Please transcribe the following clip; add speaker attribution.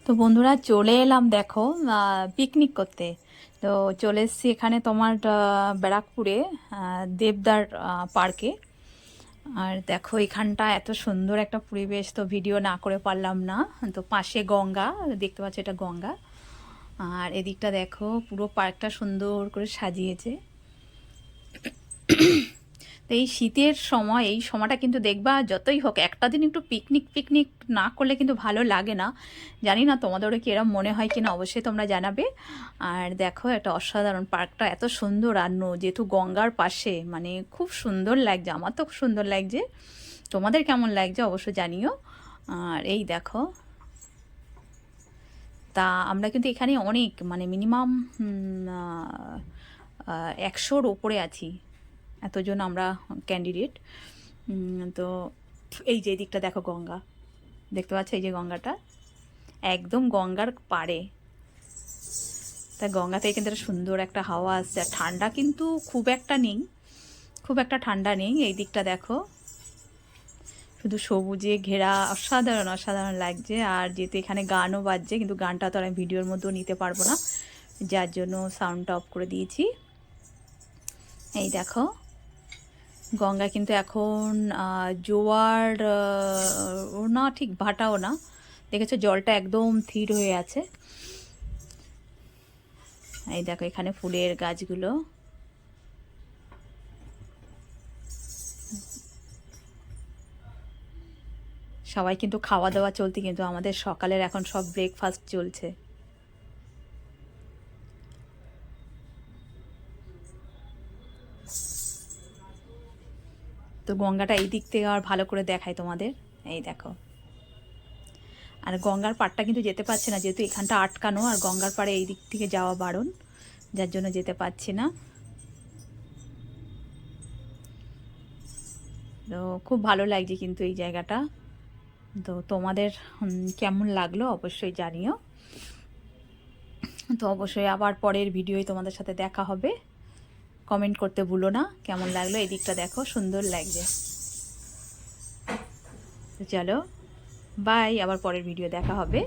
Speaker 1: তো বন্ধুরা চলে এলাম দেখো পিকনিক করতে। তো চলে এসেছি এখানে তোমার ব্যারাকপুরে দেবদার পার্কে। আর দেখো এখানটা এত সুন্দর একটা পরিবেশ, তো ভিডিও না করে পারলাম না। তো পাশে গঙ্গা দেখতে পাচ্ছ, এটা গঙ্গা। আর এদিকটা দেখো পুরো পার্কটা সুন্দর করে সাজিয়েছে। তো এই শীতের সময়, এই সময়টা কিন্তু দেখবা যতই হোক একটা দিন একটু পিকনিক পিকনিক না করলে কিন্তু ভালো লাগে না। জানি না তোমাদেরও কি এরম মনে হয় কিনা, অবশ্যই তোমরা জানাবে। আর দেখো একটা অসাধারণ, পার্কটা এত সুন্দর। আর যেহেতু গঙ্গার পাশে, মানে খুব সুন্দর লাগছে, আমার তো খুব সুন্দর লাগছে। তোমাদের কেমন লাগছে অবশ্যই জানিও। আর এই দেখো, তা আমরা কিন্তু এখানে অনেক, মানে মিনিমাম 100-র ওপরে আছি, এতজন আমরা ক্যান্ডিডেট। তো এই যে দিকটা দেখো গঙ্গা, দেখতে পাচ্ছ এই যে গঙ্গাটা একদম গঙ্গার পাড়ে। তা গঙ্গা থেকে কিন্তু একটা সুন্দর একটা হাওয়া আসছে, আর ঠান্ডা কিন্তু খুব একটা নেই, খুব একটা ঠান্ডা নেই। এই দিকটা দেখো শুধু সবুজে ঘেরা, অসাধারণ অসাধারণ লাগছে। আর যেহেতু এখানে গানও বাজছে, কিন্তু গানটা তো আমি ভিডিওর মধ্যেও নিতে পারবো না, যার জন্য সাউন্ডটা অফ করে দিয়েছি। এই দেখো গঙ্গা কিন্তু এখন জোয়ার ও না, ঠিক ভাটাও না, দেখেছো জলটা একদম স্থির হয়ে আছে। এই দেখো এখানে ফুলের গাছগুলো, সবাই কিন্তু খাওয়া দাওয়া চলতে, কিন্তু আমাদের সকালের এখন সব ব্রেকফাস্ট চলছে। তো গঙ্গাটা এই দিক থেকে আর ভালো করে দেখায় তোমাদের, এই দেখো। আর গঙ্গার পাড়টা কিন্তু যেতে পারছে না, যেহেতু এখানটা আটকানো, আর গঙ্গার পাড়ে এই দিক থেকে যাওয়া বারণ, যার জন্য যেতে পারছি না। তো খুব ভালো লাগছে কিন্তু এই জায়গাটা। তো তোমাদের কেমন লাগলো অবশ্যই জানিও। তো অবশ্যই আবার পরের ভিডিওয় তোমাদের সাথে দেখা হবে। কমেন্ট করতে ভুলো না কেমন লাগলো। এই দিকটা দেখো সুন্দর লাগছে। তো চলো বাই, আবার পরের ভিডিও দেখা হবে।